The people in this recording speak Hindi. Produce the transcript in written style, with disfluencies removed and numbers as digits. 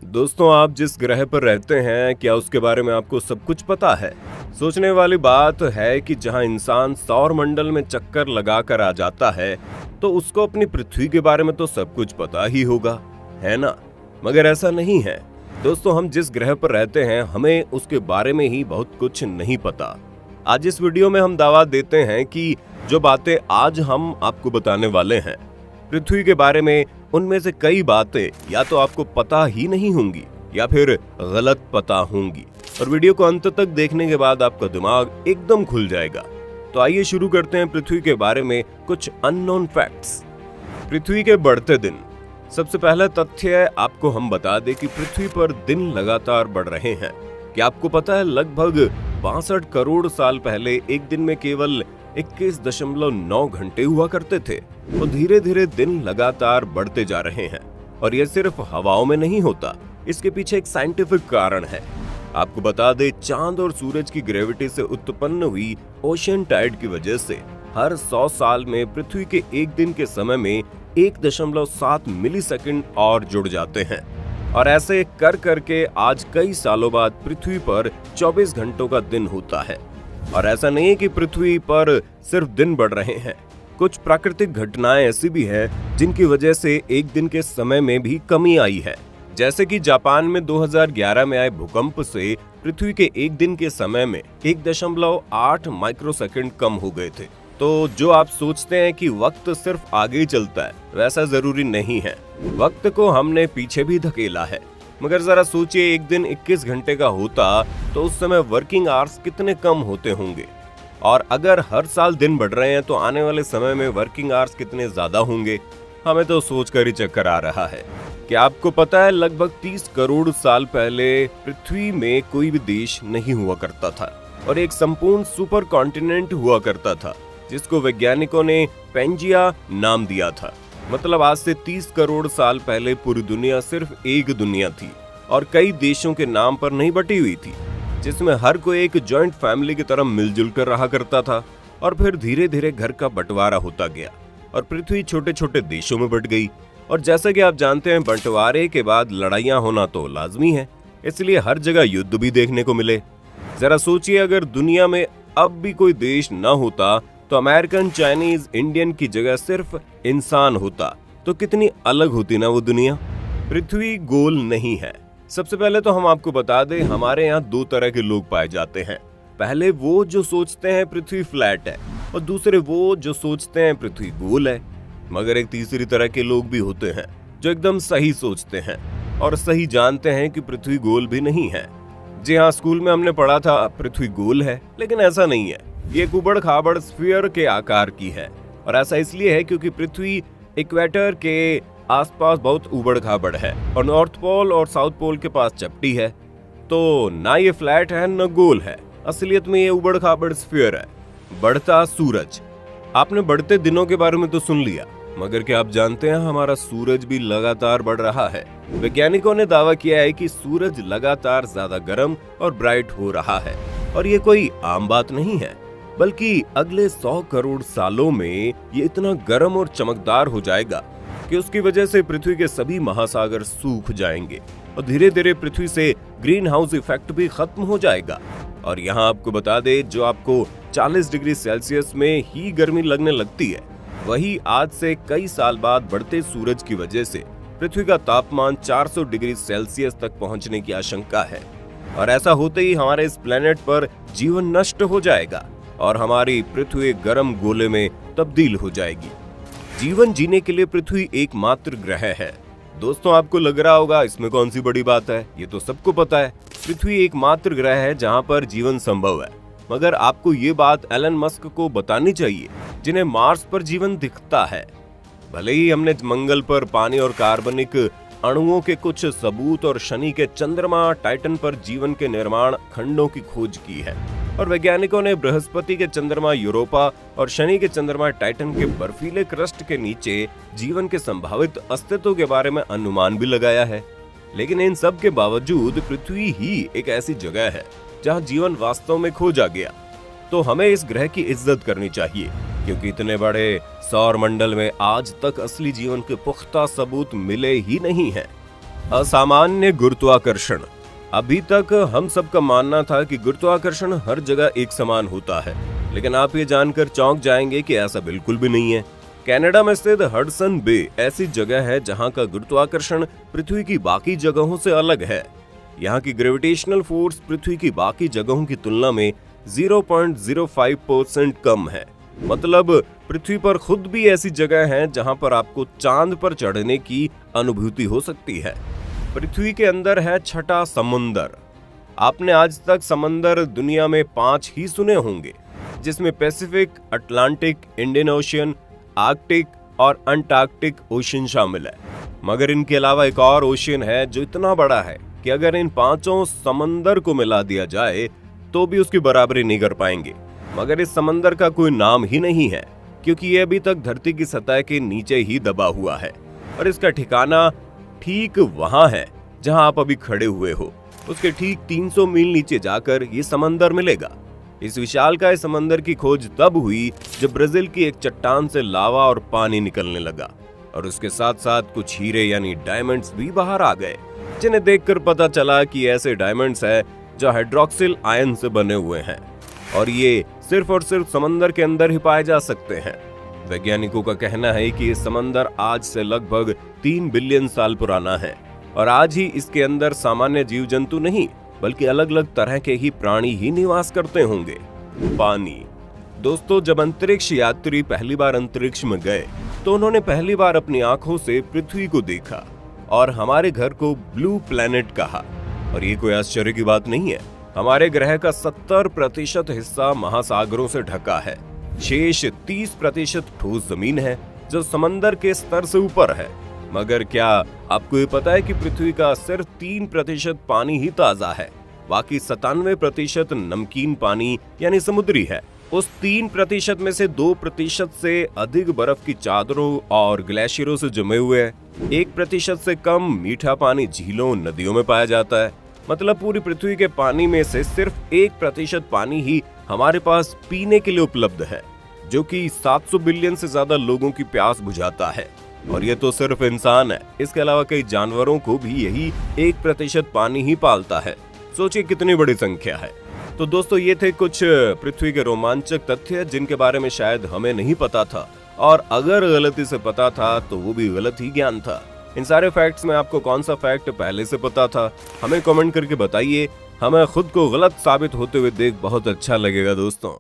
दोस्तों, आप जिस ग्रह पर रहते हैं, क्या उसके बारे में आपको सब कुछ पता है? सोचने वाली बात है कि जहां इंसान सौर मंडल में चक्कर लगाकर आ जाता है, तो उसको अपनी पृथ्वी के बारे में तो सब कुछ पता ही होगा, है ना? मगर ऐसा नहीं है। दोस्तों, हम जिस ग्रह पर रहते हैं, हमें उसके बारे में ही बहुत कुछ नहीं पता। आज इस वीडियो में हम दावा देते हैं कि जो बातें आज हम आपको बताने वाले हैं पृथ्वी के बारे में, उनमें से कई बातें या तो आपको पता ही नहीं होंगी या फिर गलत पता होंगी। और वीडियो को अंत तक देखने के बाद आपका दिमाग एकदम खुल जाएगा। तो आइए शुरू करते हैं पृथ्वी के बारे में कुछ अननोन फैक्ट्स। पृथ्वी के बढ़ते दिन। सबसे पहला तथ्य आपको हम बता दें कि पृथ्वी पर दिन लगातार बढ़ रहे हैं। क्या आपको पता है, लगभग 62 करोड़ साल पहले एक दिन में केवल 21.9 घंटे हुआ करते थे। तो धीरे धीरे दिन लगातार बढ़ते जा रहे हैं। और यह सिर्फ हवाओं में नहीं होता, इसके पीछे एक साइंटिफिक कारण है। आपको बता दें, चांद और सूरज की ग्रेविटी से उत्पन्न हुई ओशियन टाइड की वजह से हर 100 साल में पृथ्वी के एक दिन के समय में 1.7 मिलीसेकंड और जुड़ जाते हैं। और ऐसे कर करके आज कई सालों बाद पृथ्वी पर 24 घंटों का दिन होता है। और ऐसा नहीं है कि पृथ्वी पर सिर्फ दिन बढ़ रहे हैं। कुछ प्राकृतिक घटनाएं ऐसी भी हैं जिनकी वजह से एक दिन के समय में भी कमी आई है। जैसे कि जापान में 2011 में आए भूकंप से पृथ्वी के एक दिन के समय में 1.8 माइक्रोसेकंड कम हो गए थे। तो जो आप सोचते हैं कि वक्त सिर्फ आगे ही चलता है, वैसा जरूरी नहीं है। वक्त को हमने पीछे भी धकेला है। मगर जरा सोचिए, एक दिन 21 घंटे का होता तो उस समय वर्किंग आवर्स कितने कम होते होंगे। और अगर हर साल दिन बढ़ रहे हैं तो आने वाले समय में वर्किंग आवर्स कितने ज्यादा होंगे। हमें तो सोचकर ही चक्कर आ रहा है। क्या आपको पता है, लगभग 30 करोड़ साल पहले पृथ्वी में कोई भी देश नहीं हुआ करता था और एक संपूर्ण सुपर कॉन्टिनेंट हुआ करता था, जिसको वैज्ञानिकों ने पैंजिया नाम दिया था। मतलब आज से 30 करोड़ साल पहले पूरी दुनिया सिर्फ एक दुनिया थी और कई देशों के नाम पर नहीं बटी हुई थी, जिसमें हर कोई एक जॉइंट फैमिली की तरह मिलजुल कर रहा करता था। और फिर धीरे धीरे घर का बंटवारा होता गया और पृथ्वी छोटे छोटे देशों में बंट गई। और जैसा कि आप जानते हैं, बंटवारे के बाद लड़ाइयां होना तो लाजमी है, इसलिए हर जगह युद्ध भी देखने को मिले। जरा सोचिए, अगर दुनिया में अब भी कोई देश न होता तो अमेरिकन, चाइनीज, इंडियन की जगह सिर्फ इंसान होता, तो कितनी अलग होती ना वो दुनिया। पृथ्वी गोल नहीं है। सबसे पहले तो हम आपको बता दें, हमारे यहाँ 2 तरह के लोग पाए जाते हैं। पहले वो जो सोचते हैं पृथ्वी फ्लैट है, और दूसरे वो जो सोचते हैं पृथ्वी गोल है। मगर एक तीसरी तरह के लोग भी होते हैं जो एकदम सही सोचते हैं और सही जानते हैं कि पृथ्वी गोल भी नहीं है। जी हाँ, स्कूल में हमने पढ़ा था पृथ्वी गोल है, लेकिन ऐसा नहीं है। ये उबड़ खाबड़ स्फीयर के आकार की है। और ऐसा इसलिए है क्योंकि पृथ्वी इक्वेटर के आसपास बहुत उबड़ खाबड़ है और नॉर्थ पोल और साउथ पोल के पास चपटी है। तो ना ये फ्लैट है न गोल है, असलियत में ये उबड़ खाबड़ स्फीयर है। बढ़ता सूरज। आपने बढ़ते दिनों के बारे में तो सुन लिया, मगर क्या आप जानते हैं, हमारा सूरज भी लगातार बढ़ रहा है। वैज्ञानिकों ने दावा किया है कि सूरज लगातार ज्यादा गर्म और ब्राइट हो रहा है। और ये कोई आम बात नहीं है, बल्कि अगले 100 करोड़ सालों में ये इतना गर्म और चमकदार हो जाएगा कि उसकी वजह से पृथ्वी के सभी महासागर सूख जाएंगे और धीरे धीरे पृथ्वी से ग्रीन हाउस इफेक्ट भी खत्म हो जाएगा। और यहाँ आपको बता दे, जो आपको 40 डिग्री सेल्सियस में ही गर्मी लगने लगती है, वही आज से कई साल बाद बढ़ते सूरज की वजह से पृथ्वी का तापमान 400 डिग्री सेल्सियस तक पहुंचने की आशंका है। और ऐसा होते ही हमारे इस प्लेनेट पर जीवन नष्ट हो जाएगा और हमारी पृथ्वी गर्म गोले में तब्दील हो जाएगी। जीवन जीने के लिए पृथ्वी एकमात्र ग्रह है। दोस्तों, आपको लग रहा होगा इसमें कौन सी बड़ी बात है, ये तो सबको पता है। पृथ्वी एकमात्र ग्रह है जहां पर जीवन संभव है। मगर आपको ये बात एलन मस्क को बतानी चाहिए, जिन्हें मार्स पर जीवन दिखता है। भले ही हमने मंगल पर पानी और कार्बनिक अणुओं के कुछ सबूत और शनि के चंद्रमा टाइटन पर जीवन के निर्माण खंडों की खोज की है, और वैज्ञानिकों ने बृहस्पति के चंद्रमा यूरोपा और शनि के चंद्रमा टाइटन के बर्फीले क्रस्ट के नीचे जीवन के संभावित अस्तित्व के बारे में अनुमान भी लगाया है। लेकिन इन सब के बावजूद पृथ्वी ही एक ऐसी जगह है जहां जीवन वास्तव में खोजा गया। तो हमें इस ग्रह की इज्जत करनी चाहिए, क्योंकि इतने बड़े सौर मंडल में आज तक असली जीवन के पुख्ता सबूत मिले ही नहीं हैं। असामान्य गुरुत्वाकर्षण। अभी तक हम सबका मानना था कि गुरुत्वाकर्षण हर जगह एक समान होता है, लेकिन आप ये जानकर चौंक जाएंगे कि ऐसा बिल्कुल भी नहीं है। कनाडा में स्थित हडसन बे ऐसी जगह है जहां का गुरुत्वाकर्षण पृथ्वी की बाकी जगहों से अलग है। यहाँ की ग्रेविटेशनल फोर्स पृथ्वी की बाकी जगहों की तुलना में 0.05% कम है। मतलब पृथ्वी पर खुद भी ऐसी जगह है जहां पर आपको चांद पर चढ़ने की अनुभूति हो सकती है। पृथ्वी के अंदर है छठा समुंदर। आपने आज तक समंदर दुनिया में 5 ही सुने होंगे, जिसमें Pacific, Atlantic, Indian ocean, Arctic और अंटार्कटिक ओशियन शामिल है। मगर इनके अलावा एक और ओशियन है जो इतना बड़ा है कि अगर इन 5 समंदर को मिला दिया जाए तो भी उसकी बराबरी नहीं कर पाएंगे। मगर इस समंदर का कोई नाम ही नहीं है, क्योंकि ये अभी तक धरती की सतह के नीचे ही दबा हुआ है और इसका ठिकाना ठीक वहां है जहां आप अभी खड़े हुए हो। उसके ठीक 300 मील नीचे जाकर ये समंदर मिलेगा। इस विशालकाय समंदर की खोज तब हुई जब ब्राजील की एक चट्टान से लावा और पानी निकलने लगा और उसके साथ साथ कुछ हीरे यानी डायमंड्स भी बाहर आ गए, जिन्हें देखकर पता चला कि ऐसे डायमंड्स हैं जो हाइड्रोक्सिल आयन से बने हुए हैं और ये सिर्फ और सिर्फ समंदर के अंदर ही पाए जा सकते हैं। वैज्ञानिकों का कहना है कि ये समंदर आज से लगभग 3 बिलियन साल पुराना है और आज ही इसके अंदर सामान्य जीव जंतु नहीं बल्कि अलग अलग तरह के ही प्राणी ही निवास करते होंगे। पानी। दोस्तों, जब अंतरिक्ष यात्री पहली बार अंतरिक्ष में गए तो उन्होंने पहली बार अपनी आंखों से पृथ्वी को देखा और हमारे घर को ब्लू प्लैनेट कहा। और ये कोई आश्चर्य की बात नहीं है। हमारे ग्रह का 70% हिस्सा महासागरों से ढका है। शेष 30% ठोस जमीन है जो समंदर के स्तर से ऊपर है। मगर क्या आपको ये पता है कि पृथ्वी का सिर्फ 3% पानी ही ताजा है, बाकी 97% नमकीन पानी यानी समुद्री है। उस 3% में से 2% से अधिक बर्फ की चादरों और ग्लेशियरों से जमे हुए है। 1% से कम मीठा पानी झीलों नदियों में पाया जाता है। मतलब पूरी पृथ्वी के पानी में से सिर्फ 1% पानी ही हमारे पास पीने के लिए उपलब्ध है, जो कि 700 बिलियन से ज्यादा लोगों की प्यास बुझाता है। और ये तो सिर्फ इंसान है, इसके अलावा कई जानवरों को भी यही 1% पानी ही पालता है। सोचिए कितनी बड़ी संख्या है। तो दोस्तों, ये थे कुछ पृथ्वी के रोमांचक तथ्य जिनके बारे में शायद हमें नहीं पता था, और अगर गलती से पता था तो वो भी गलत ही ज्ञान था। इन सारे फैक्ट्स में आपको कौन सा फैक्ट पहले से पता था, हमें कमेंट करके बताइए। हमें खुद को गलत साबित होते हुए देख बहुत अच्छा लगेगा दोस्तों।